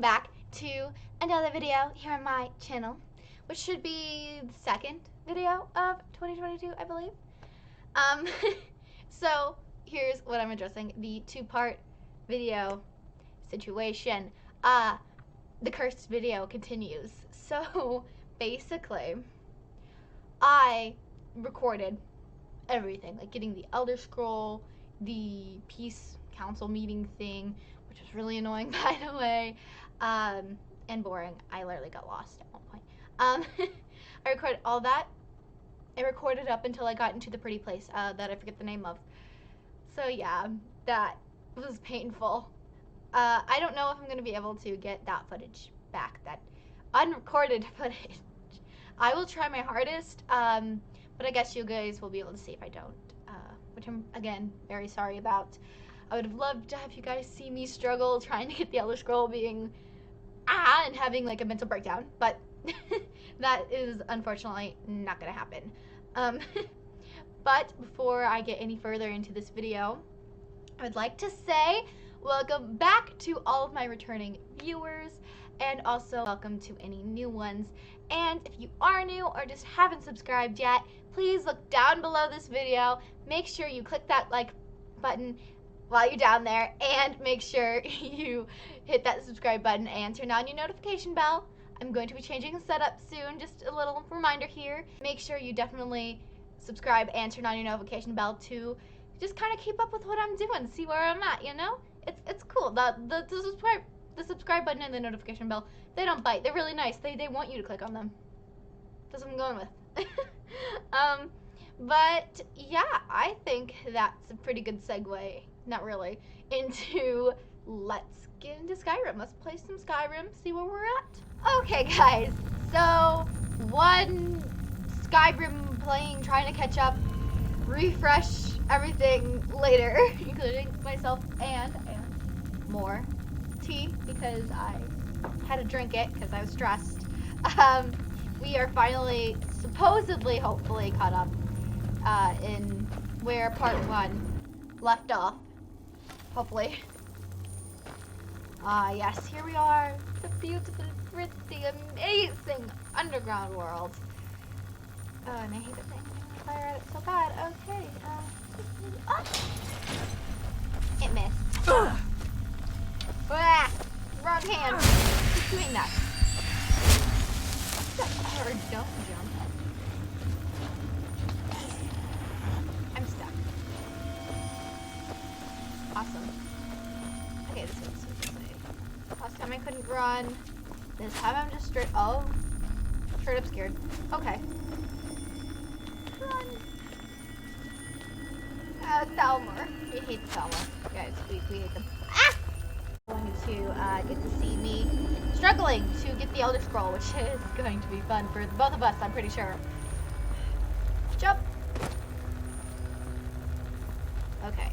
back to another video here on my channel, which should be the second video of 2022, I believe. So here's what I'm addressing, the two-part video situation. The cursed video continues. So basically, I recorded everything, like getting the Elder Scroll, the Peace Council meeting thing, which was really annoying, by the way, and boring. I literally got lost at one point. I recorded all that. I recorded up until I got into the pretty place that I forget the name of. So yeah, that was painful. I don't know if I'm going to be able to get that footage back, that unrecorded footage. I will try my hardest, but I guess you guys will be able to see if I don't, which I'm, again, very sorry about. I would have loved to have you guys see me struggle trying to get the Elder Scroll being, and having like a mental breakdown, but that is unfortunately not going to happen. But before I get any further into this video, I would like to say welcome back to all of my returning viewers, and also welcome to any new ones. And if you are new or just haven't subscribed yet, please look down below this video. Make sure you click that like button while you're down there, and make sure you hit that subscribe button and turn on your notification bell. I'm going to be changing the setup soon, just a little reminder here. Make sure you definitely subscribe and turn on your notification bell to just kind of keep up with what I'm doing, see where I'm at, you know? It's cool. The subscribe button and the notification bell, they don't bite. They're really nice. They want you to click on them. That's what I'm going with. But yeah, I think that's a pretty good segue, not really, into let's get into Skyrim. Let's play some Skyrim, see where we're at. Okay guys, so one Skyrim playing, trying to catch up, refresh everything later, including myself and more tea because I had to drink it because I was stressed. We are finally, supposedly, hopefully caught up in where part 1 left off. Hopefully. Yes, here we are. The beautiful, pretty, amazing underground world. Oh, and I hate the thing. I fire at it so bad. Okay. It missed. Wrong hand. Keep doing that. Or don't jump. I'm stuck. Awesome. Okay, this way. Last time I couldn't run. This time I'm just straight up scared. Okay. Run. Thalmor. We hate the Thalmor. Guys, we hate them. Going to get to see me struggling to get the Elder Scroll, which is going to be fun for both of us, I'm pretty sure. Jump. Okay.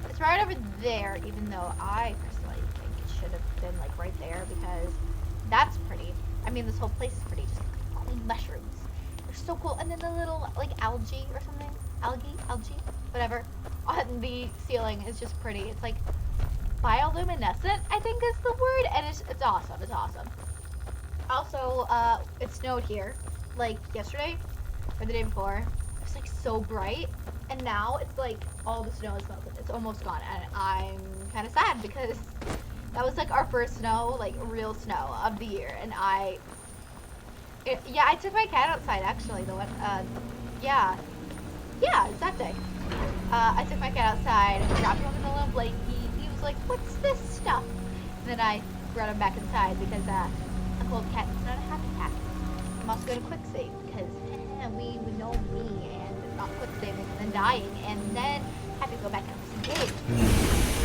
It's right over there, even though I personally think it should have been like right there because that's pretty. I mean, this whole place is pretty. Just all the mushrooms. They're so cool. And then the little like algae or something. Algae, whatever, on the ceiling is just pretty. It's like bioluminescent, I think is the word, and it's awesome. It's awesome. Also, it snowed here, like yesterday or the day before. It was like so bright, and now it's like all the snow is melted. It's almost gone, and I'm kind of sad because that was like our first snow, like real snow of the year, and I took my cat outside actually. The one, yeah, it's that day. I took my cat outside and wrapped him in a little blankie. He was like, "What's this stuff?" And then I brought him back inside because a cold cat is not a happy cat. I'm also going to quick save because we know me and not quick saving and then dying and then have to go back and disengage.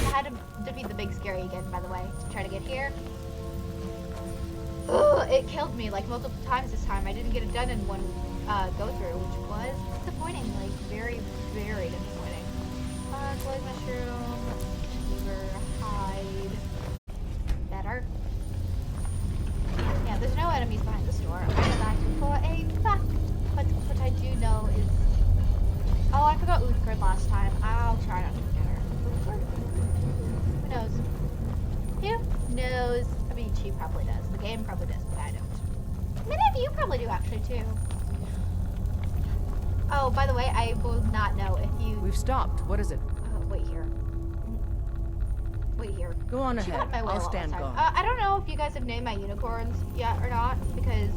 I had to defeat the big scary again, by the way, to try to get here. Ugh, it killed me like multiple times this time. I didn't get it done in one go through, which was disappointing, like very, very disappointing. Glowing mushroom, fever, hide. Better. Yeah, there's no enemies behind this door. I know that for a fact. But what I do know is, oh, I forgot Uthgard last time. I'll try not to forget her. Who knows? Who knows? she probably does. The game probably does, but I don't. Many of you probably do actually too. Oh, by the way, I will not know if you. We've stopped. What is it? Wait here. Wait here. Go on She ahead. got my way I'll a lot stand last time. guard. I don't know if you guys have named my unicorns yet or not, because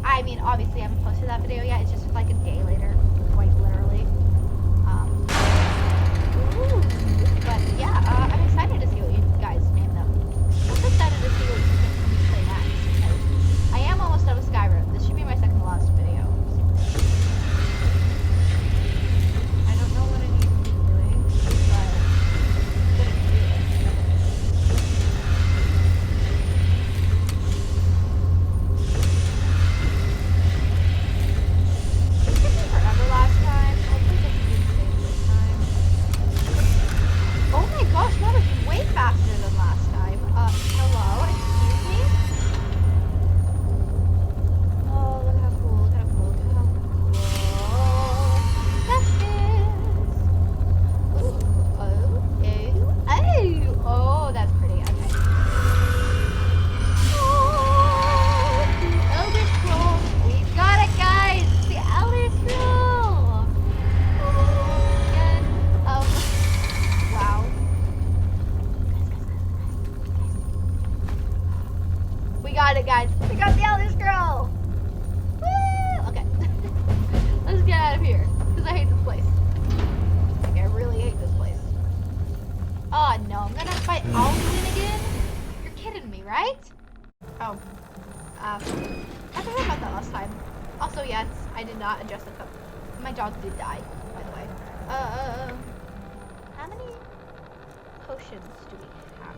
I mean, obviously, I haven't posted that video yet. It's just like a day later, quite literally. Ooh, but yeah, I'm excited to see what you guys name them. I'm also excited to see what you can play next, because I am almost done with Skyrim. This should be my second to last video. I don't know what I need to be doing, but I'm gonna do it. It took me forever last time. Hopefully they can do the same this time. Oh my gosh, that was way faster than last time. Hello, excuse me? Oh, look how cool, look how cool, look how cool that is. Ooh, oh, that's pretty, okay. Oh, the Elder Scroll. We've got it, guys. It's the Elder Scroll. Again, wow. We got it, guys. We got the Elder Scroll. Woo! Okay. Let's get out of here, because I hate this place. Like, I really hate this place. Oh, no. I'm going to fight Alduin again? You're kidding me, right? Oh. I forgot about that last time. Also, yes, I did not adjust the cup. My dog did die, by the way. How many potions do we have?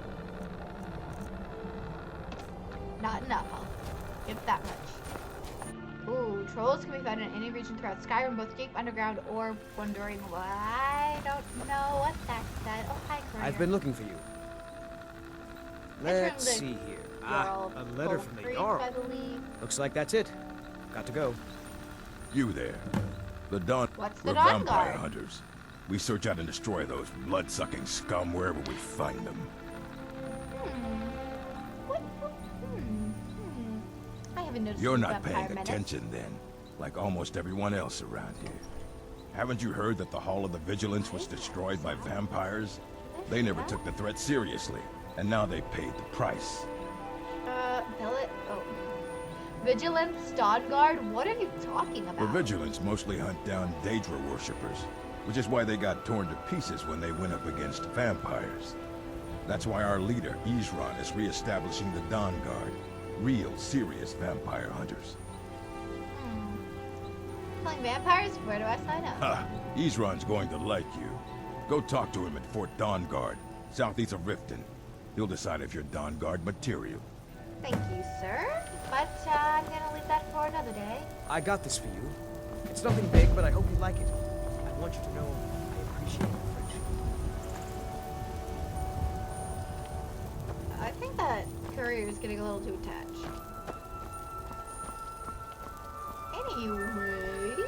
Not enough, I'll give that much. Ooh, trolls can be found in any region throughout Skyrim, both deep underground or wandering. I don't know what that said. Oh, hi, Courier. I've been looking for you. Let's see here. Ah, a letter from the Jarl. I believe. Looks like that's it. Got to go. You there. The Dawn... What's the We're Dawn vampire Guard? hunters. We search out and destroy those blood-sucking scum wherever we find them. What? I haven't noticed. You're the not vampire paying menace. attention then, like almost everyone else around here. Haven't you heard that the Hall of the Vigilance was destroyed by vampires? They never took the threat seriously, and now they paid the price. Vigilance, Dawn Guard? What are you talking The about? Vigilance mostly hunt down Daedra worshippers, which is why they got torn to pieces when they went up against vampires. That's why our leader, Isran, is re-establishing the Dawn Guard. Real, serious vampire hunters. Killing vampires? Where do I sign up? Ha! Isran's going to like you. Go talk to him at Fort Dawn Guard, southeast of Riften. He'll decide if you're Dawn Guard material. Thank you, sir. But I'm gonna leave that for another day. I got this for you. It's nothing big, but I hope you like it. I want you to know I appreciate your friendship. I think that courier is getting a little too attached. Anyway,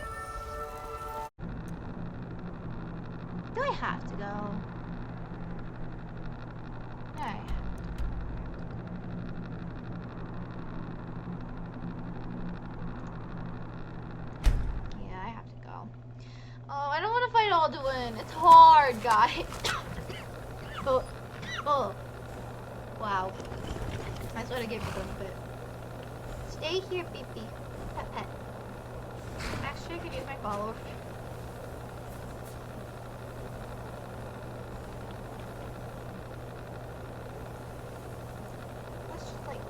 do I have to go? I Yeah, I have to go. Oh, I don't want to fight Alduin. It's hard, guys. Oh. Wow. That's what I get for a bit. Stay here, Beepy. Pet pet. Actually, I could use my follower. Let's just like...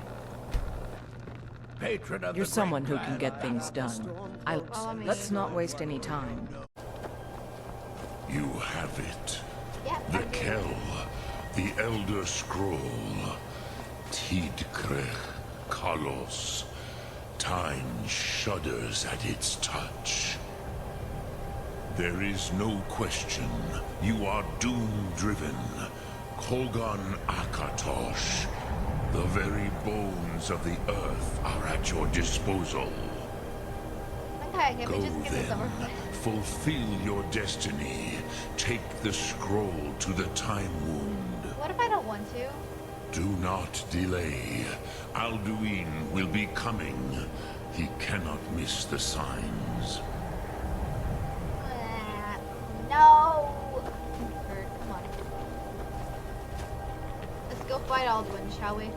Patron of You're the someone great who can clan get of things done. Let's not waste any time. You have it. Yeah, The I do. Kell, the Elder Scroll, Tidkrech Kalos. Time shudders at its touch. There is no question. You are doom-driven. Kogan Akatosh. The very bones of the earth are at your disposal. Okay, can we Go just get this over then. with? Fulfill your destiny. Take the scroll to the Time Wound. What if I don't want to? Do not delay. Alduin will be coming. He cannot miss the signs. No! Come on. Let's go fight Alduin, shall we?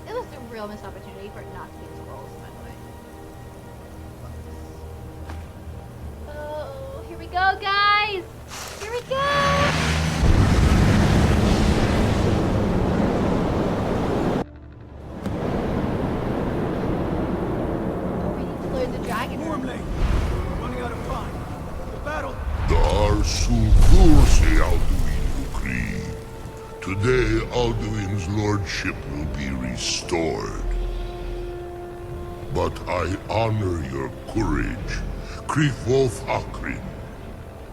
It was a real missed opportunity for it not to be the scrolls, by the way. Oh, here we go, guys! Here we go! Today, Alduin's lordship will be restored. But I honor your courage. Kriegwolf Akrin.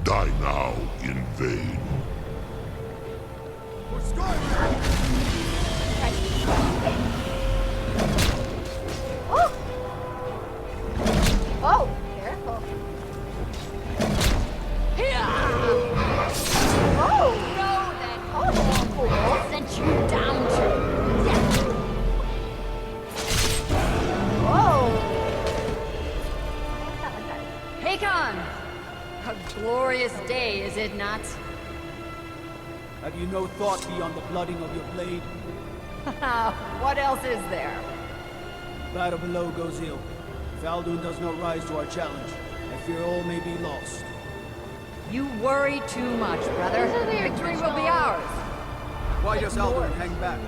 Die now in vain. For Skyrim! Oh! Oh! Careful. Oh! Sent you down to death. Whoa! Hakon! A glorious day, is it not? Have you no thought beyond the blooding of your blade? What else is there? The battle below goes ill. If Alduin does not rise to our challenge, I fear all may be lost. You worry too much, brother. Victory will be ours. Why does Alduin hang back?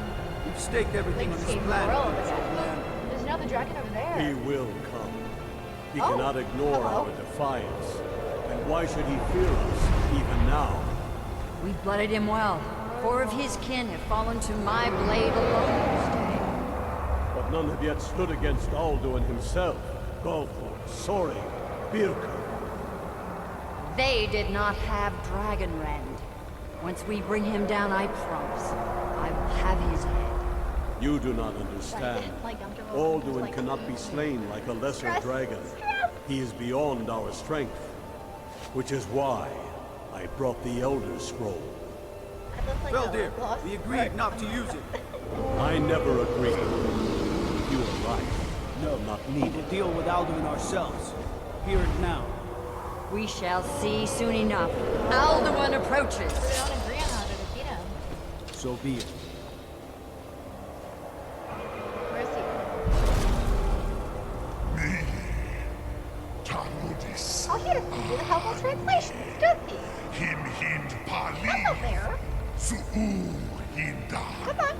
We've staked everything on this plan. There's another dragon over there. He will come. He cannot ignore our defiance. And why should he fear us, even now? We blooded him well. 4 of his kin have fallen to my blade alone this day. But none have yet stood against Alduin himself. Golford, Soring, Birka. They did not have Dragonrend. Once we bring him down, I promise, I will have his head. You do not understand. Alduin cannot be slain like a lesser dragon. He is beyond our strength. Which is why I brought the Elder Scroll. Well, dear, we agreed not to use it. I never agreed. You are right. No, not needed. We'll deal with Alduin ourselves. Here and now. We shall see soon enough. Alduin approaches. We don't agree on how to defeat him. So be it. Where is he? Me, Talmudis. Oh, here. Do the helpful translations, does he? Him hind pali. That's not there. Su'u hinda. Come on.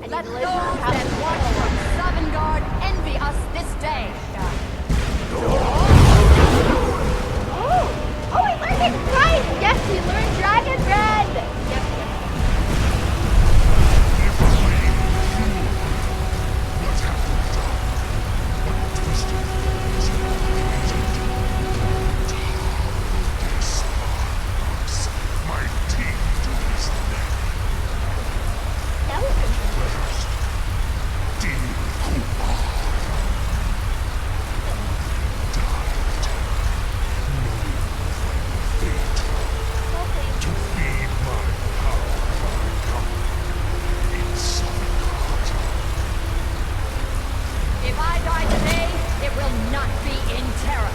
I Let need to those learn how that to watch from Sovngarde envy us this day. Oh, we learned it right! Yes, we learned Dragon Red! Yes, If I knew what have we done? What twisted things have we created? Sparks, my teeth to his neck. now we're good. First, dear Kumar. To feed my power by coming in Sovngarde. If I die today, it will not be in terror.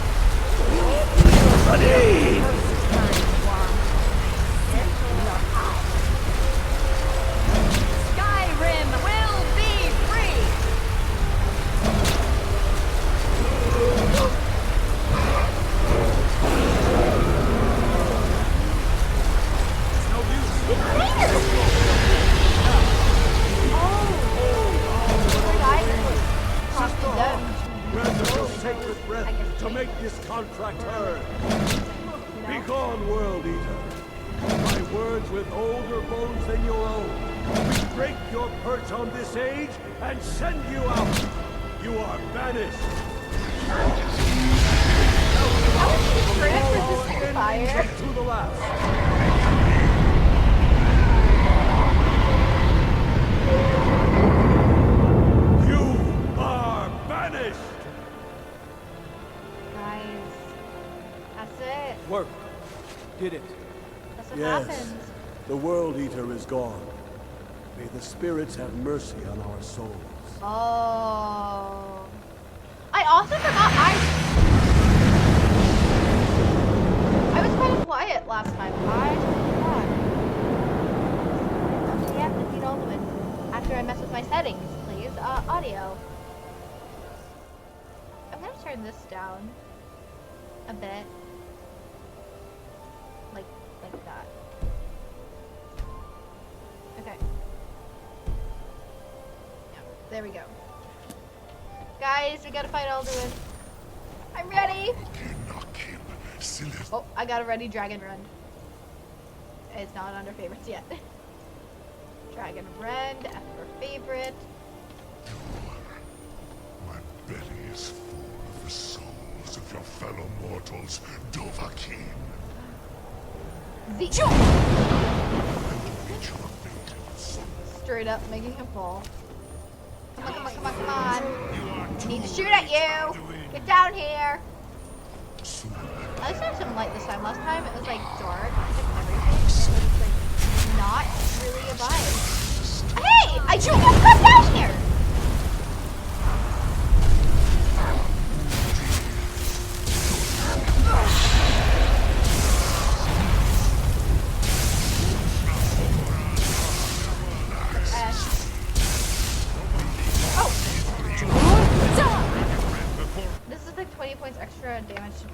Skyrim will be free! No use. Grant us your sacred breath to make this contract heard. Begone, World Eater. My words with older bones than your own. We break your perch on this age and send you out. You are banished. Fire. To the last. did it. That's what Yes. happens. The World Eater is gone. May the spirits have mercy on our souls. Oh. I also forgot I was kind of quiet last time. I forgot. Okay, yeah, defeat Alduin. After I mess with my settings, please. Audio. I'm gonna turn this down a bit. Like that. Okay. Yeah, there we go. Guys, we gotta fight Alduin. I'm ready! Oh, I got a ready Dragon Rend. It's not under favorites yet. Dragon Rend, F for favorite. My belly is full of the souls of your fellow mortals, Dovahkiin. Straight up making him fall. Come on, come on, come on, come on. I need to shoot at you. Get down here. At least I have some light this time. Last time it was like dark and everything. It was like not really a vibe. Hey! I shoot you! Come down here! This is like 20 points extra damage to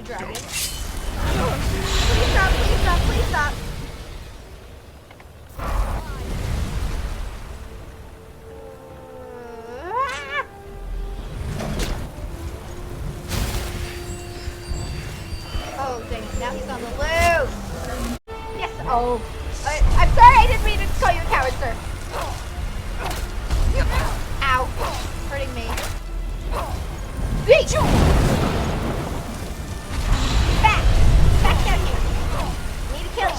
dragon. Please stop, please stop, please stop. Oh, dang it, now he's on the loose. Yes, oh. I'm sorry, I didn't mean to call you a coward, sir. Ow, hurting me. Back down here. Need to kill you.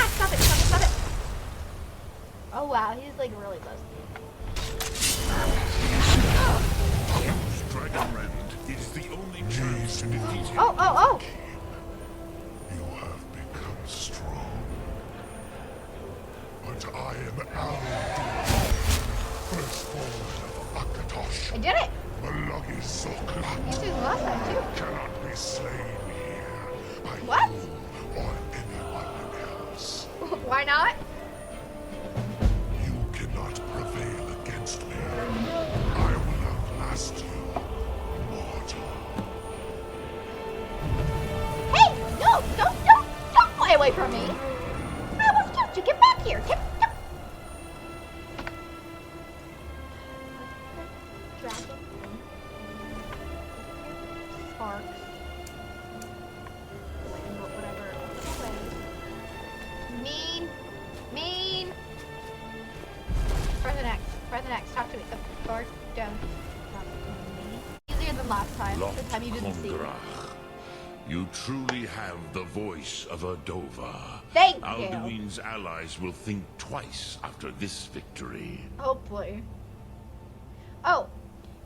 Stop it, stop it. Oh wow, he's like really close. Dragon Rend is the only chance to defeat him. Oh. You have become strong. But I am Alduin, firstborn of Akatosh. I did it. Malagi You Zoklat did it last time too. cannot be slain here by What? you or anyone else. Why not? You cannot prevail against me. I will outlast you, mortal. Hey, no, don't fly away from me. I almost killed you. Get back here. Get. Dragon. Sparks. Whatever. Mean. Press the next. Talk to me. Guard down. Talk to me. Easier than last time. This time you didn't see me. You truly have the voice of a Dova. Thank you. Alduin's allies will think twice after this victory. Hopefully. Oh,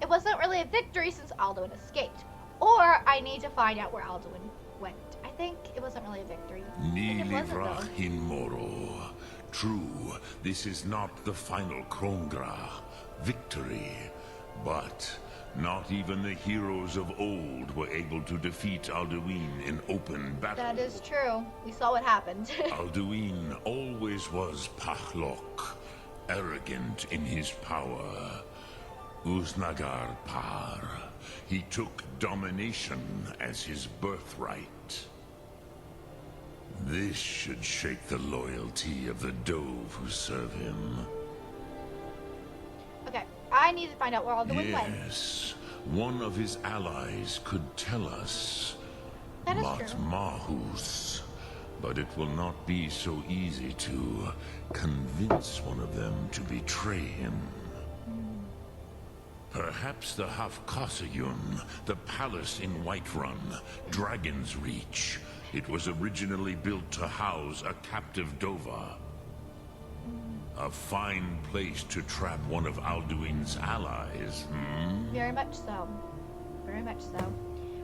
it wasn't really a victory since Alduin escaped. Or I need to find out where Alduin went. I think it wasn't really a victory. Nilivrach in Moro. True, this is not the final Krongra victory, but not even the heroes of old were able to defeat Alduin in open battle. That is true. We saw what happened. Alduin always was Pahlok, arrogant in his power. Uznagar Par. He took domination as his birthright. This should shake the loyalty of the Dove who serve him. Okay, I need to find out where Alduin went. Yes, one of his allies could tell us. That is Mat true. Mahus. But it will not be so easy to convince one of them to betray him. Perhaps the Hafkasayun, the palace in Whiterun, Dragon's Reach. It was originally built to house a captive Dova. A fine place to trap one of Alduin's allies, hmm? Very much so. Very much so.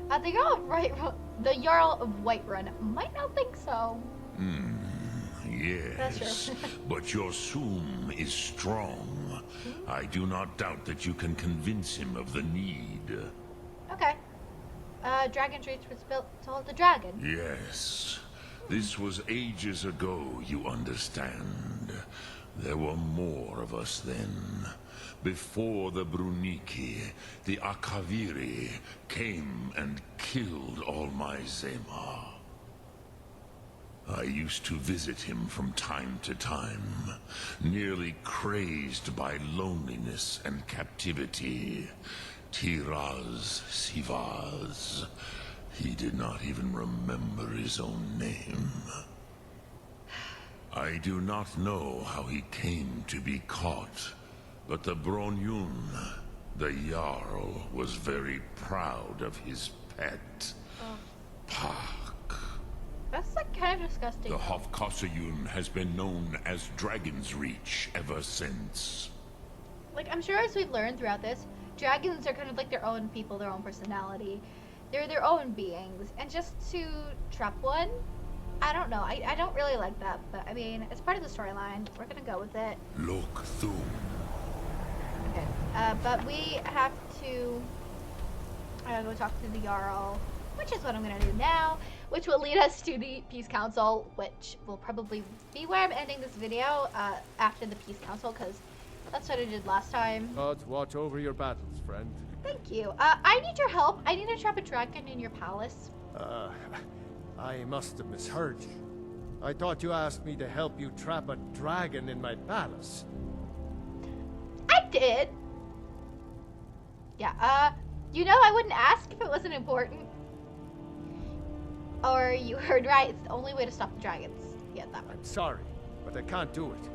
The Jarl of Whiterun might not think so. Yes. That's true. But your Soom is strong. I do not doubt that you can convince him of the need. Okay. Dragon's Reach was built to hold the dragon. Yes. This was ages ago, you understand. There were more of us then. Before the Bruniki, the Akaviri came and killed all my Zema. I used to visit him from time to time, nearly crazed by loneliness and captivity. Tiraz Sivaz. He did not even remember his own name. I do not know how he came to be caught, but the Bronyun, the Jarl, was very proud of his pet, Pak. That's like kind of disgusting. The Hofkasayun has been known as Dragon's Reach ever since. Like, I'm sure as we learn throughout this, dragons are kind of like their own people, their own personality. They're their own beings. And just to trap one, I don't know. I don't really like that. But, I mean, it's part of the storyline. We're going to go with it. Look through. Okay. But we have to go talk to the Jarl, which is what I'm going to do now, which will lead us to the Peace Council, which will probably be where I'm ending this video after the Peace Council, because that's what I did last time. Gods watch over your battles, friend. Thank you. I need your help. I need to trap a dragon in your palace. I must have misheard you. I thought you asked me to help you trap a dragon in my palace. I did. Yeah, you know I wouldn't ask if it wasn't important. Or you heard right, it's the only way to stop the dragons. Yeah, that one. I'm sorry, but I can't do it.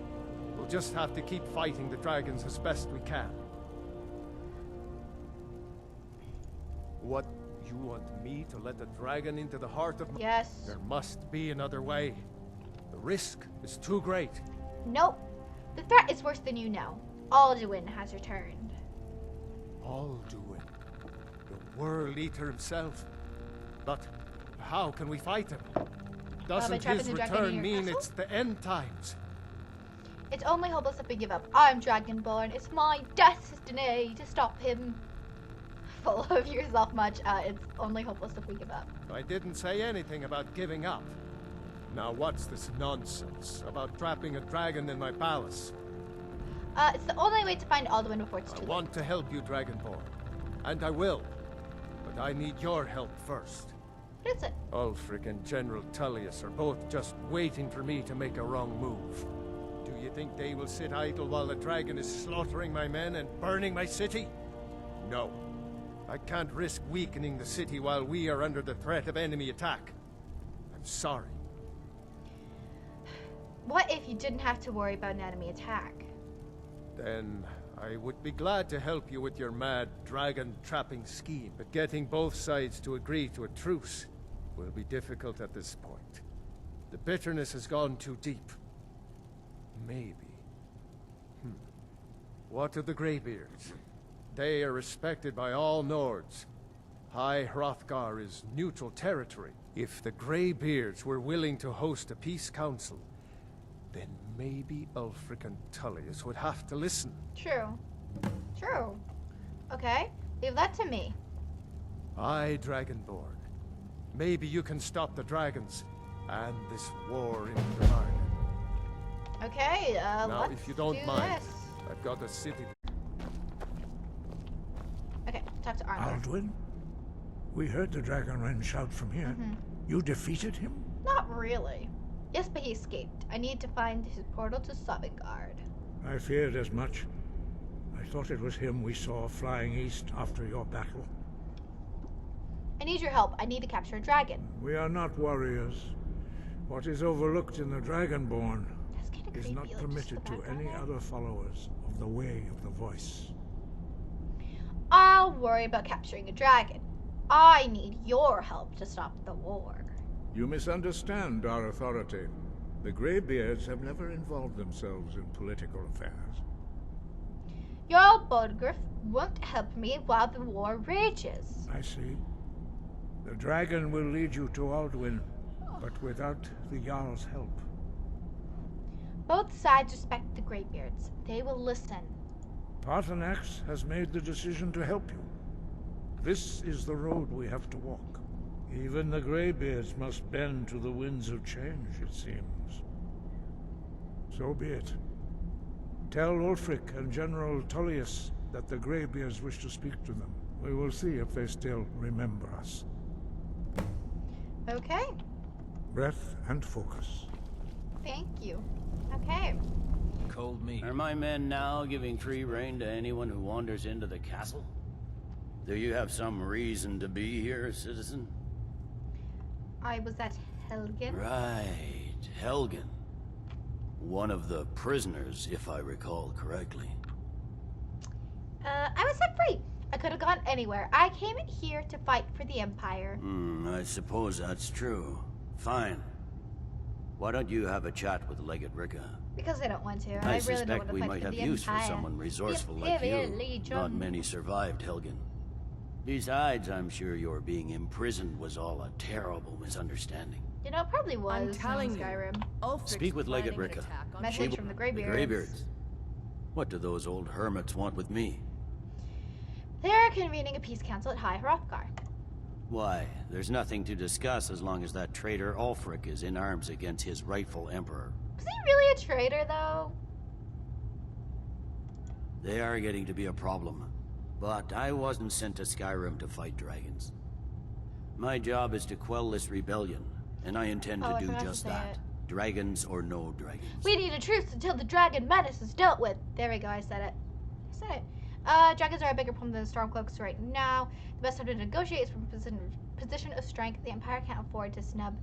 We'll just have to keep fighting the dragons as best we can. What? You want me to let the dragon into the heart of my... Yes. There must be another way. The risk is too great. Nope. The threat is worse than you know. Alduin has returned. Alduin? The World Eater himself? But how can we fight him? Doesn't his return mean it's the end times? It's only hopeless if we give up. I'm Dragonborn. It's my destiny to stop him. Full of yourself much. It's only hopeless if we give up. I didn't say anything about giving up. Now what's this nonsense about trapping a dragon in my palace? It's the only way to find Alduin before it's too late. I want to help you, Dragonborn. And I will. But I need your help first. What is it? Ulfric and General Tullius are both just waiting for me to make a wrong move. Do you think they will sit idle while the dragon is slaughtering my men and burning my city? No. I can't risk weakening the city while we are under the threat of enemy attack. I'm sorry. What if you didn't have to worry about an enemy attack? Then I would be glad to help you with your mad dragon-trapping scheme, but getting both sides to agree to a truce will be difficult at this point. The bitterness has gone too deep. Maybe. What of the Greybeards? They are respected by all Nords. High Hrothgar is neutral territory. If the Greybeards were willing to host a peace council, then maybe Ulfric and Tullius would have to listen. True. True. Okay, leave that to me. Aye, Dragonborn. Maybe you can stop the dragons and this war in the bargain. Okay, now, let's if you don't do mind, this. I've got a city. Okay, talk to Arnold. Alduin? We heard the Dragonren shout from here. You defeated him? Not really. Yes, but he escaped. I need to find his portal to Sovngarde. I feared as much. I thought it was him we saw flying east after your battle. I need your help. I need to capture a dragon. We are not warriors. What is overlooked in the Dragonborn That's kind of is creepy. not like, permitted just the to any background other followers of the Way of the Voice. I'll worry about capturing a dragon. I need your help to stop the war. You misunderstand our authority. The Greybeards have never involved themselves in political affairs. Jarl Bodgriff won't help me while the war rages. I see. The dragon will lead you to Alduin, but without the Jarl's help. Both sides respect the Greybeards. They will listen. Paarthurnax has made the decision to help you. This is the road we have to walk. Even the Greybeards must bend to the winds of change, it seems. So be it. Tell Ulfric and General Tullius that the Greybeards wish to speak to them. We will see if they still remember us. Okay. Breath and focus. Thank you. Okay. Cold meat. Are my men now giving free rein to anyone who wanders into the castle? Do you have some reason to be here, citizen? I was at Helgen. Right, Helgen. One of the prisoners, if I recall correctly. I was set free. I could have gone anywhere. I came in here to fight for the Empire. I suppose that's true. Fine. Why don't you have a chat with Legate Ricka? Because I don't want to. I really don't suspect want to we fight might for have the use Empire. for someone resourceful The like Imperial you. Legion. Not many survived Helgen. Besides, I'm sure your being imprisoned was all a terrible misunderstanding. You know, it probably was. I'm telling in Skyrim. Speak with Legate Ricka. Message from the Greybeards. Greybeards. What do those old hermits want with me? They're convening a peace council at High Hrothgar. Why, there's nothing to discuss as long as that traitor Ulfric is in arms against his rightful emperor. Was he really a traitor, though? They are getting to be a problem. But I wasn't sent to Skyrim to fight dragons. My job is to quell this rebellion, and I intend to do just that. Dragons or no dragons. We need a truce until the dragon menace is dealt with. There we go, I said it. Dragons are a bigger problem than the Stormcloaks right now. The best time to negotiate is from a position of strength. The Empire can't afford to snub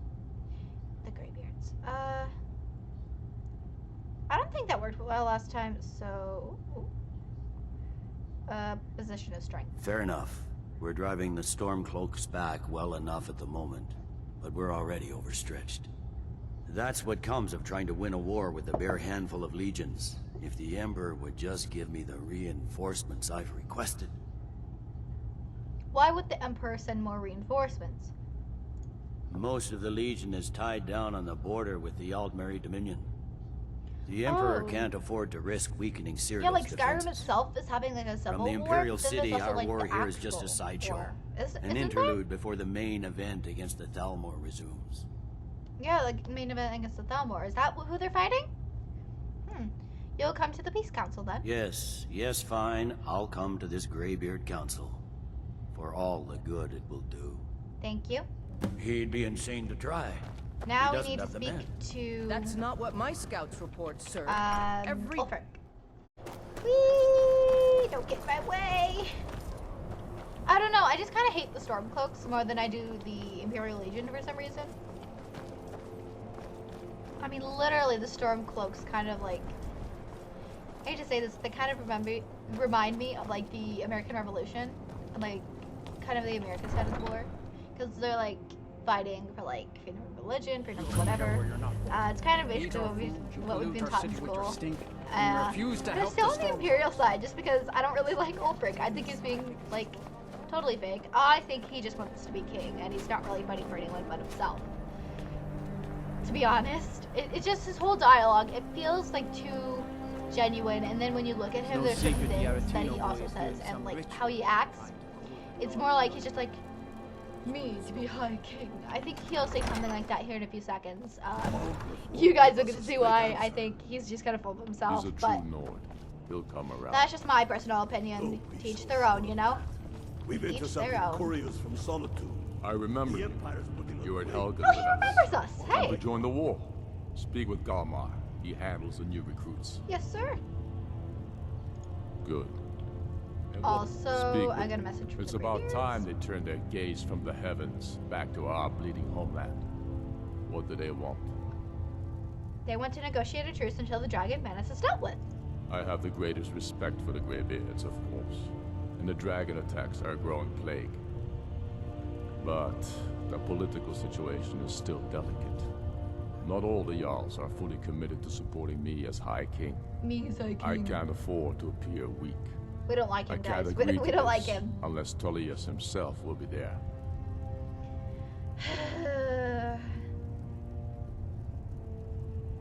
the Greybeards. I don't think that worked well last time, so... position of strength. Fair enough. We're driving the Stormcloaks back well enough at the moment, but we're already overstretched. That's what comes of trying to win a war with a bare handful of legions. If the Emperor would just give me the reinforcements I've requested. Why would the Emperor send more reinforcements? Most of the Legion is tied down on the border with the Aldmeri Dominion. The Emperor can't afford to risk weakening Cyrodiil's Yeah, like defenses. Skyrim itself is having like a civil From the war. Imperial but then City, there's also, our like, war the here is just a actual sideshow. war. An interlude before the main event against the Thalmor resumes. Yeah, like main event against the Thalmor. Is that who they're fighting? You'll come to the Peace Council then? Yes, fine. I'll come to this Greybeard Council. For all the good it will do. Thank you. He'd be insane to try. Now He we need to doesn't have the speak to... That's not what my scouts report, sir. Ulfric. Whee! Don't get in my way! I don't know, I just kind of hate the Stormcloaks more than I do the Imperial Legion for some reason. I mean, literally, the Stormcloaks kind of like... I hate to say this, they kind of remind me of like the American Revolution. And like, kind of the American side of the war. Because they're like fighting for like freedom of religion, freedom of whatever. It's kind of basically what we've been taught in school. They're still on the Imperial side just because I don't really like Ulfric. I think he's being like totally fake. I think he just wants to be king and he's not really fighting for anyone but himself. To be honest, it's just his whole dialogue. It feels like too genuine, and then when you look at him, there's certain things that he also says, and like how he acts, it's more like he's just like, me to be High King. I think he'll say something like that here in a few seconds. You guys are gonna see why. I think he's just kind of full of himself, but He'll come around. that's just my personal opinion. To each their own, you know? We've Each intercepted their own. couriers from Solitude. I remember The you. Empire's looking You were at away. Helgen Oh, with he us. remembers us. When we Hey. joined the war. Speak with Galmar. He handles the new recruits. Yes, sir. Good. And Also, speak I with got a message from It's the about Greybeards. time they turned their gaze from the heavens back to our bleeding homeland. What do they want? They want to negotiate a truce until the dragon menace is dealt with. I have the greatest respect for the Greybeards, of course. and the dragon attacks are a growing plague. But the political situation is still delicate. Not all the Jarls are fully committed to supporting me as High King. Me as High King. I can't afford to appear weak. We don't like him, I can't guys. agree We to don't like this him. unless Tullius himself will be there.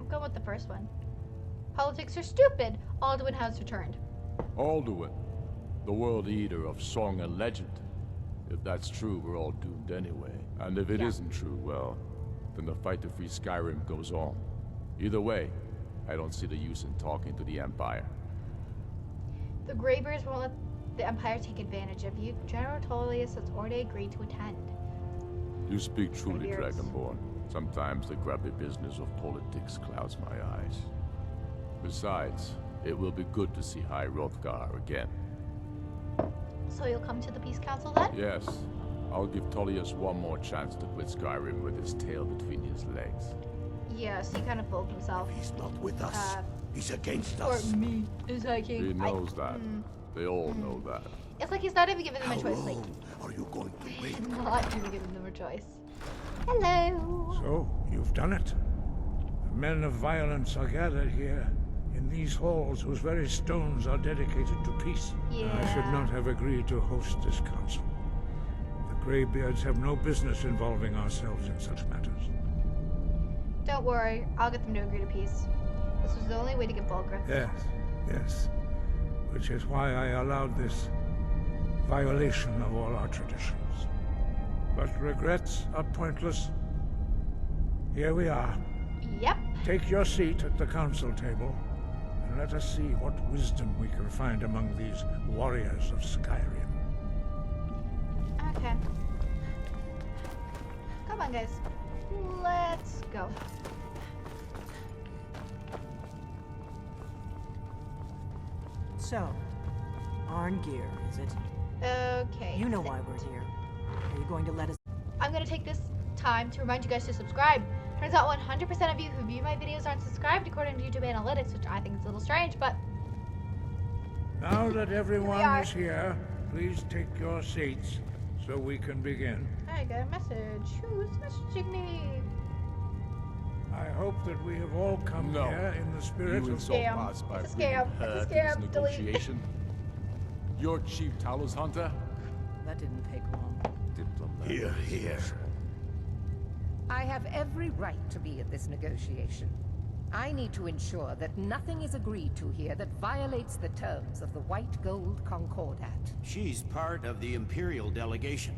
I'm going with the first one. Politics are stupid. Alduin has returned. Alduin, the world eater of song and legend. If that's true, we're all doomed anyway. And if it isn't true, well, then the fight to free Skyrim goes on. Either way, I don't see the use in talking to the Empire. The Greybeards won't let the Empire take advantage of you. General Tullius has already agreed to attend. You speak truly, Greybeards. Dragonborn. Sometimes the grubby business of politics clouds my eyes. Besides, it will be good to see High Hrothgar again. So you'll come to the Peace Council then? Yes, I'll give Tullius one more chance to quit Skyrim with his tail between his legs. Yes, he kind of fooled himself. He's not with us. He's against Or us. me, as High King. He knows that. They all know that. It's like he's not even giving them a choice. Like, Are you going to wait? not even giving them a choice. Hello. So, you've done it. The men of violence are gathered here, in these halls whose very stones are dedicated to peace. Yeah. I should not have agreed to host this council. The Greybeards have no business involving ourselves in such matters. Don't worry, I'll get them to agree to peace. This was the only way to get Bulgarists. Yes, yes. Which is why I allowed this violation of all our traditions. But regrets are pointless. Here we are. Yep. Take your seat at the council table, and let us see what wisdom we can find among these warriors of Skyrim. Okay. Come on, guys. Let's go. So, Arngeir, is it? Okay. You know why we're here. Are you going to let us... I'm going to take this time to remind you guys to subscribe. Turns out 100% of you who view my videos aren't subscribed according to YouTube analytics, which I think is a little strange, but... Now that everyone are. is here, please take your seats so we can begin. I got a message. Who's messaging me? I hope that we have all come No. here in the spirit You of... insult Scam. us by It's a bringing scam. her It's a to this scam. Delete. negotiation. You're Chief Talos Hunter? That didn't take long. Diplomat. Here, here. I have every right to be at this negotiation. I need to ensure that nothing is agreed to here that violates the terms of the White Gold Concordat. She's part of the Imperial delegation.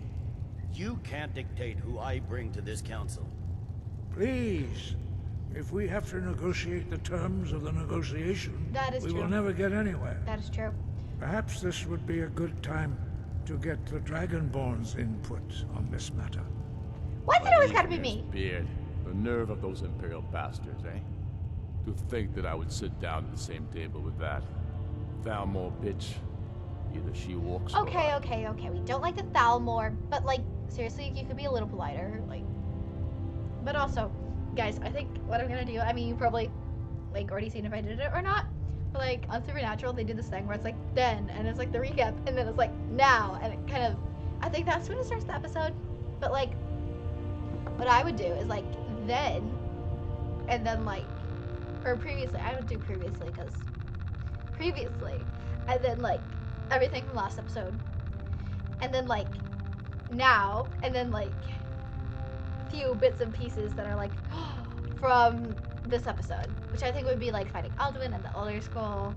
You can't dictate who I bring to this council. Please, if we have to negotiate the terms of the negotiation, That is we true. will never get anywhere. That is true. Perhaps this would be a good time to get the Dragonborn's input on this matter. Why's it always gotta be me? Beard. The nerve of those Imperial bastards, eh? To think that I would sit down at the same table with that Thalmor bitch. Either she walks or Okay, I. okay. We don't like the Thalmor, but like, seriously, you could be a little politer, like. But also, guys, I think what I'm gonna do, I mean, you probably, like, already seen if I did it or not, but like, on Supernatural, they do this thing where it's like, then, and it's like the recap, and then it's like, now, and it kind of, I think that's when it starts the episode, but like, what I would do is like, then, and then like, or previously, I would do previously, because previously, and then like, everything from last episode, and then like, now, and then like, few bits and pieces that are like, from this episode, which I think would be like fighting Alduin and the Elder Scroll,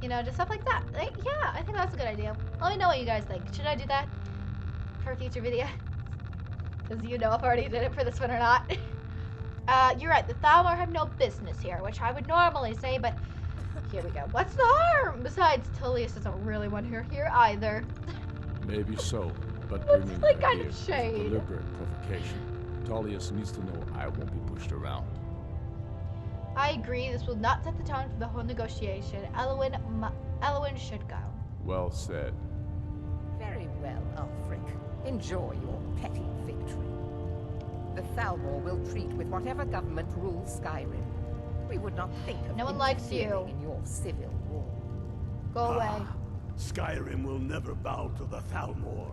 you know, just stuff like that. Like, yeah, I think that's a good idea. Let me know what you guys think. Should I do that for a future video? Because you know if I already did it for this one or not. You're right, the Thalmor have no business here, which I would normally say, but here we go. What's the harm? Besides, Tullius doesn't really want her here either. Maybe so, but What's bringing like her kind here of is shade? deliberate provocation. Tullius needs to know I won't be pushed around. I agree, this will not set the tone for the whole negotiation. Alduin should go. Well said. Very well, Ulfric. Enjoy your petty victory. The Thalmor will treat with whatever government rules Skyrim. We would not think of No one likes interfering you. in your civil war. Go away. Skyrim will never bow to the Thalmor.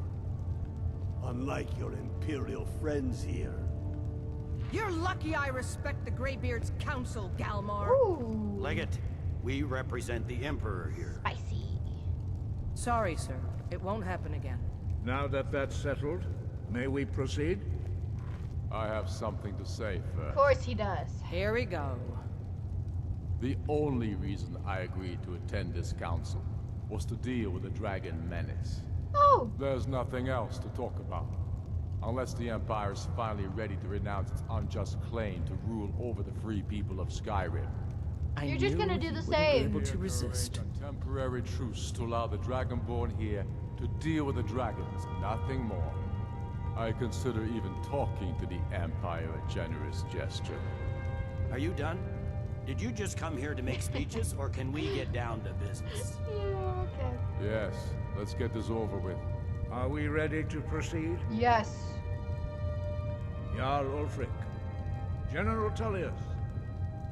Unlike your Imperial friends here. You're lucky I respect the Greybeard's counsel, Galmar. Ooh. Legate, we represent the Emperor here. Spicy. Sorry, sir. It won't happen again. Now that that's settled, may we proceed? I have something to say Of first. course he does. Here we go. The only reason I agreed to attend this council was to deal with the dragon menace. Oh. There's nothing else to talk about. Unless the Empire is finally ready to renounce its unjust claim to rule over the free people of Skyrim. You're just gonna do the Be same. able to resist. A temporary truce to allow the Dragonborn here to deal with the dragons, nothing more. I consider even talking to the Empire a generous gesture. Are you done? Did you just come here to make speeches, or can we get down to business? Yeah, okay. Yes, let's get this over with. Are we ready to proceed? Yes. Jarl Ulfric, General Tullius,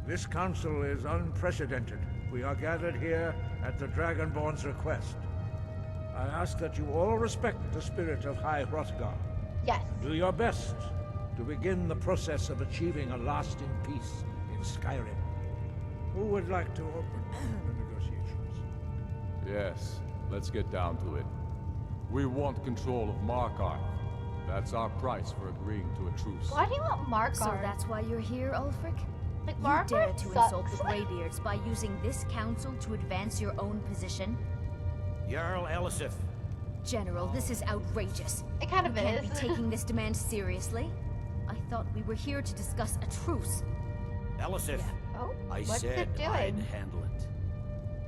this council is unprecedented. We are gathered here at the Dragonborn's request. I ask that you all respect the spirit of High Hrothgar. Yes. Do your best to begin the process of achieving a lasting peace in Skyrim. Who would like to open the negotiations? Yes, let's get down to it. We want control of Markarth. That's our price for agreeing to a truce. Why do you want Markarth? So that's why you're here, Ulfric? Like, You Markarth dare to insult the sucks. Greybeards by using this council to advance your own position? Jarl Elisif. General, this is outrageous. It kind of You can't is. be taking this demand seriously. I thought we were here to discuss a truce. Elisif. Oh, I what's said it doing? I'd handle it.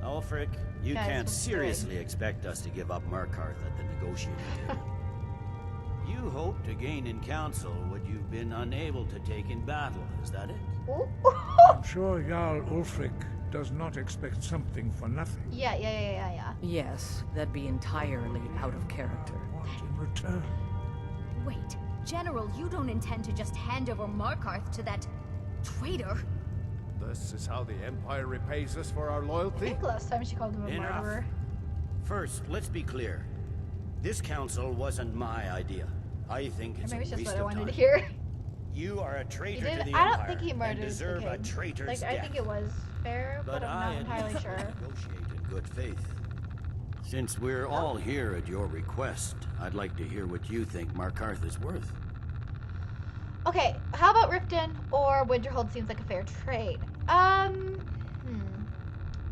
Ulfric, you Guys, can't what's it seriously expect us to give up Markarth at the negotiating table. You hope to gain in council what you've been unable to take in battle, is that it? I'm sure Jarl Ulfric does not expect something for nothing. Yeah. Yes, that'd be entirely out of character. What in return? Wait, General, you don't intend to just hand over Markarth to that traitor? This is how the Empire repays us for our I loyalty? think last time she called him a Enough. murderer. First, let's be clear. This council wasn't my idea. I think Or it's a maybe it's just waste what I of wanted time. to hear. You are a He traitor did. to the I Empire don't think he and murdered the deserve a king. traitor's Like, death. I think it was fair, but I'm not entirely admit sure. we negotiate in good faith. Since we're all here at your request, I'd like to hear what you think Markarth is worth. Okay, how about Riften or Winterhold seems like a fair trade?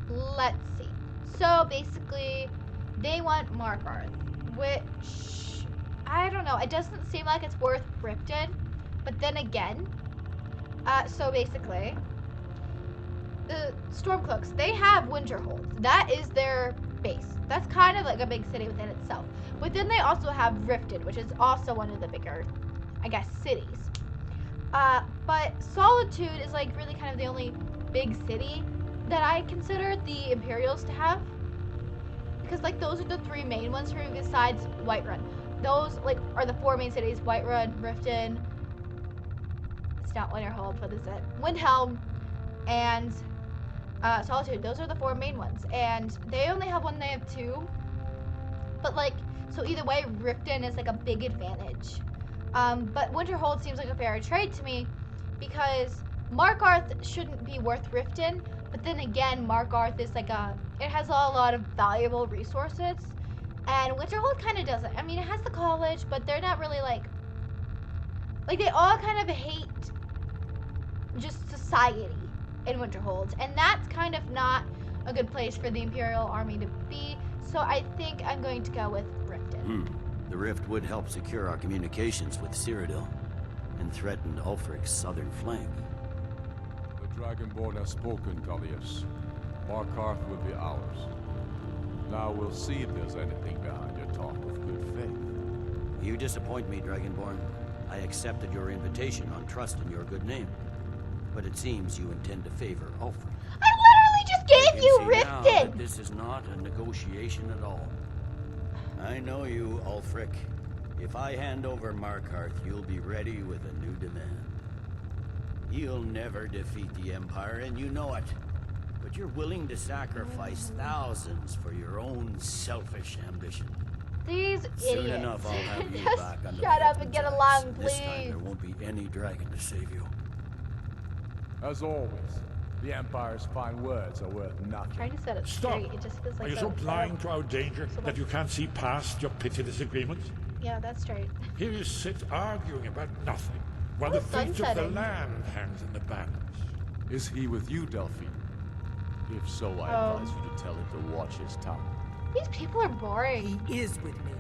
Let's see. So basically, they want Markarth, which I don't know. It doesn't seem like it's worth Riften, but then again, so basically, the Stormcloaks, they have Winterhold. That is their base. That's kind of like a big city within itself. But then they also have Riften, which is also one of the bigger, I guess, cities. But Solitude is like really kind of the only big city that I consider the Imperials to have. Because like those are the three main ones for me besides Whiterun. Those like are the four main cities: Whiterun, Riften, it's not Winterhold, what is it? Windhelm, and Solitude. Those are the four main ones. And they only have one, they have two. But like, so either way, Riften is like a big advantage. But Winterhold seems like a fair trade to me because Markarth shouldn't be worth Riften, but then again, Markarth is like it has a lot of valuable resources, and Winterhold kind of doesn't. I mean, it has the college, but they're not really like they all kind of hate just society in Winterhold, and that's kind of not a good place for the Imperial Army to be, so I think I'm going to go with Riften. The rift would help secure our communications with Cyrodiil and threaten Ulfric's southern flank. The Dragonborn has spoken, Tullius. Markarth will be ours. Now we'll see if there's anything behind your talk of good faith. You disappoint me, Dragonborn. I accepted your invitation on trust in your good name. But it seems you intend to favor Ulfric. I literally just gave you Now that Riften! this is not a negotiation at all. I know you, Ulfric. If I hand over Markarth, you'll be ready with a new demand. You'll never defeat the Empire, and you know it. but you're willing to sacrifice thousands for your own selfish ambition. These Soon idiots. enough, I'll have you Just back under shut the up and get Heaven's along, eyes, and this time please. there won't be any dragon to save you. As always, the Empire's fine words are worth nothing. Trying to set it Stop! straight. It just feels like Are you so blind to our danger that you can't see past your pitiless agreements? Yeah, that's straight. Here you sit arguing about nothing, while Oh, the fate of the sunsetting. land hangs in the balance. Is he with you, Delphine? If so, I advise you to tell him to watch his tongue. These people are boring. He is with me.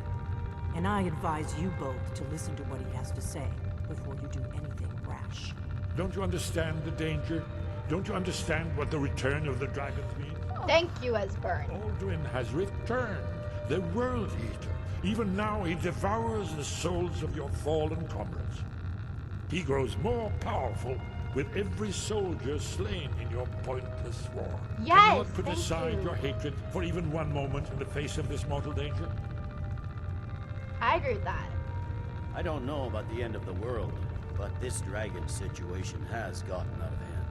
And I advise you both to listen to what he has to say before you do anything rash. Don't you understand the danger? Don't you understand what the return of the dragons means? Thank you, Esbern. Alduin has returned, the World Eater. Even now he devours the souls of your fallen comrades. He grows more powerful with every soldier slain in your pointless war. Can you Yes, not put thank aside you. your hatred for even one moment in the face of this mortal danger? I agree with that. I don't know about the end of the world, but this dragon situation has gotten out of hand.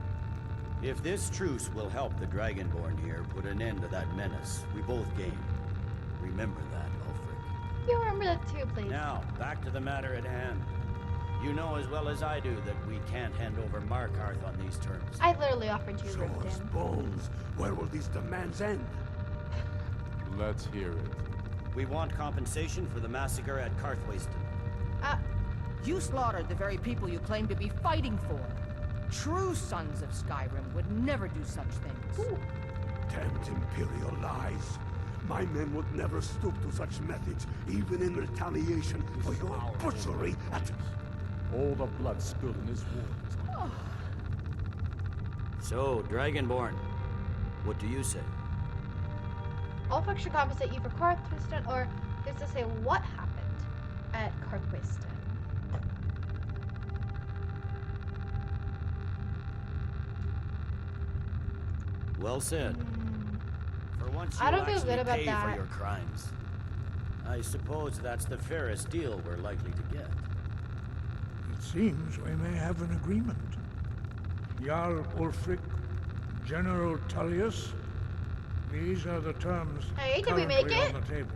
If this truce will help the Dragonborn here put an end to that menace, we both gain. Remember that, Ulfric. You remember that too, please. Now, back to the matter at hand. You know as well as I do that we can't hand over Markarth on these terms. I literally offered you Source Riften. Bones, where will these demands end? Let's hear it. We want compensation for the massacre at Karthwasten. You slaughtered the very people you claim to be fighting for. True sons of Skyrim would never do such things. Ooh. Damned Imperial lies. My men would never stoop to such methods, even in retaliation for your butchery at... All the blood spilled in his wounds. So, Dragonborn, what do you say? Ulfric should compensate you for Karthwasten, or is to say what happened at Karthwasten. Well said. For once I you don't feel actually good about pay that. for your crimes. I suppose that's the fairest deal we're likely to get. It seems we may have an agreement. Jarl Ulfric, General Tullius, these are the terms Hey, did we make currently it? on the table.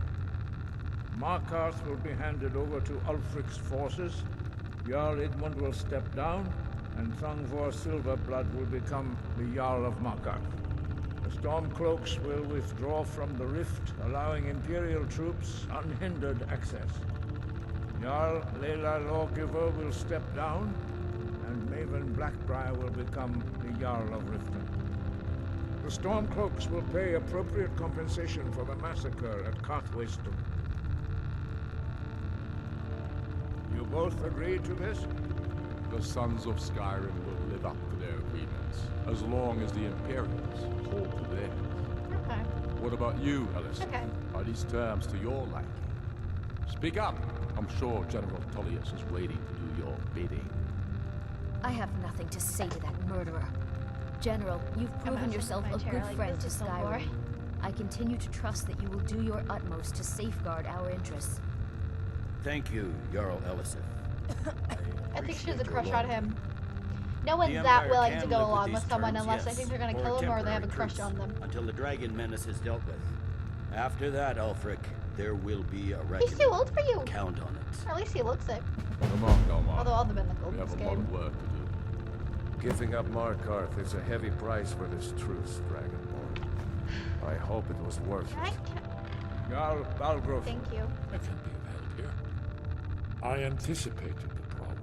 Markarth will be handed over to Ulfric's forces, Jarl Idmund will step down, and Thungvor Silverblood will become the Jarl of Markarth. The Stormcloaks will withdraw from the rift, allowing Imperial troops unhindered access. Jarl Lela Lawgiver will step down, and Maven Blackbriar will become the Jarl of Riften. The Stormcloaks will pay appropriate compensation for the massacre at Karthwasten. You both agree to this? The Sons of Skyrim will live up to their agreements, as long as the Imperials hold to theirs. Okay. What about you, Alice? Okay. Are these terms to your liking? Speak up! I'm sure General Tullius is waiting to do your bidding. I have nothing to say to that murderer. General, you've proven yourself a good friend to Skyrim. I continue to trust that you will do your utmost to safeguard our interests. Thank you, Jarl Elisif. I think she has a crush on him. No The one's that Empire willing can to go live along these with someone terms, unless I yes, think they're going to for kill him or they have a temporary crush truce, on them. until the dragon menace is dealt with. After that, Ulfric, there will be a reckoning. He's too old for you. Count on it. Or at least he looks it. Come on. Although all the men look old We in have this a lot game. of work to do. Giving up Markarth is a heavy price for this truce, Dragonborn. I hope it was worth it. Jarl Balgrove. Thank you. I can be of help here. I anticipated the problem.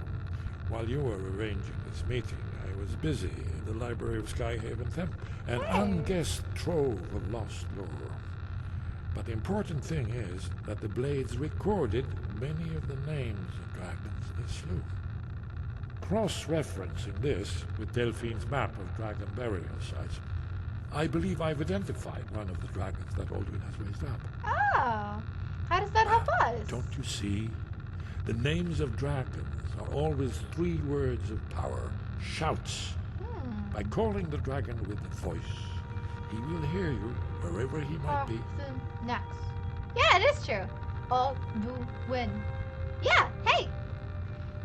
While you were arranging this meeting, I was busy in the library of Skyhaven Temple, an unguessed trove of lost lore. But the important thing is that the blades recorded many of the names of dragons they slew. Cross-referencing this with Delphine's map of dragon burial sites, I believe I've identified one of the dragons that Alduin has raised up. Oh. How does that help us? Don't you see? The names of dragons are always 3 words of power, shouts. By calling the dragon with a voice, he will hear you wherever he might be. Next. Yeah, it is true. Alduin. Yeah, hey!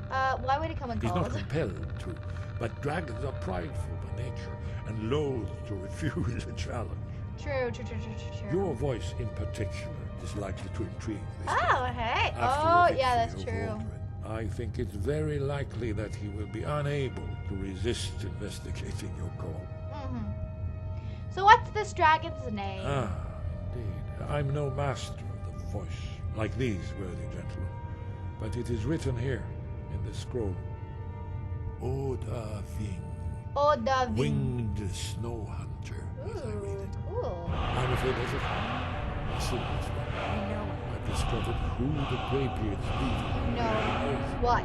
Why would he come and He's call not us? compelled to But dragons are prideful by nature and loath to refuse a challenge. True. Your voice in particular is likely to intrigue this Oh, guy. hey. After Oh, your yeah, victory that's over true. Alduin, I think it's very likely that he will be unable to resist investigating your call. So what's this dragon's name? Ah, indeed. I'm no master of the voice, like these worthy gentlemen. But it is written here, in the scroll. Alduin. Alduin. Winged snow hunter, as I read it. Cool. I'm afraid that's it. Listen this way. I've discovered who the Greybeards lead. No. What?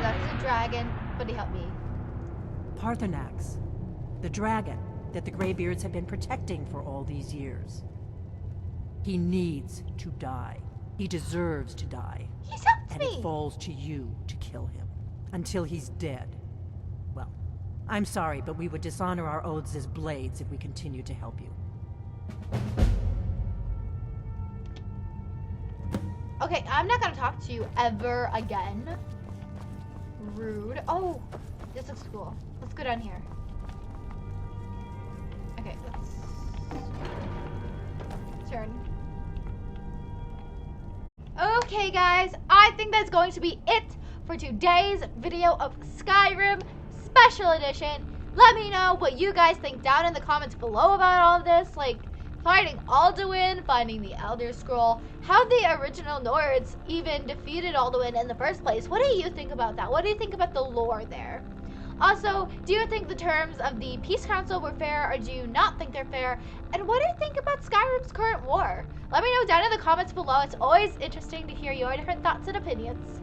That is a dragon, but he helped me. Parthenax, the dragon that the Greybeards have been protecting for all these years. He needs to die. He deserves to die. He's helped and me. it falls to you to kill him. Until he's dead. Well, I'm sorry, but we would dishonor our oaths as blades if we continued to help you. Okay, I'm not gonna talk to you ever again. Rude. Oh, this looks cool. Let's go down here. Okay, let's turn. Okay, guys, I think that's going to be it for today's video of Skyrim Special Edition. Let me know what you guys think down in the comments below about all of this, like fighting Alduin, finding the Elder Scroll, how the original Nords even defeated Alduin in the first place. What do you think about that? What do you think about the lore there? Also, do you think the terms of the Peace Council were fair, or do you not think they're fair? And what do you think about Skyrim's current war? Let me know down in the comments below. It's always interesting to hear your different thoughts and opinions.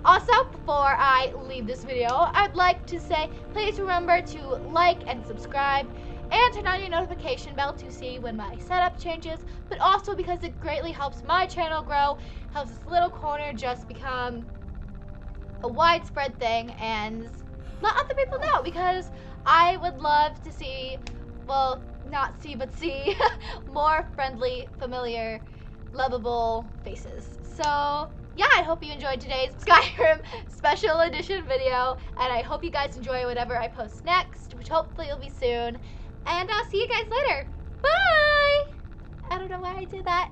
Also, before I leave this video, I'd like to say, please remember to like and subscribe, and turn on your notification bell to see when my setup changes, but also because it greatly helps my channel grow, helps this little corner just become a widespread thing, and let other people know, because I would love to see, well, not see, but see more friendly, familiar, lovable faces. So, yeah, I hope you enjoyed today's Skyrim Special Edition video, and I hope you guys enjoy whatever I post next, which hopefully will be soon, and I'll see you guys later. Bye! I don't know why I did that.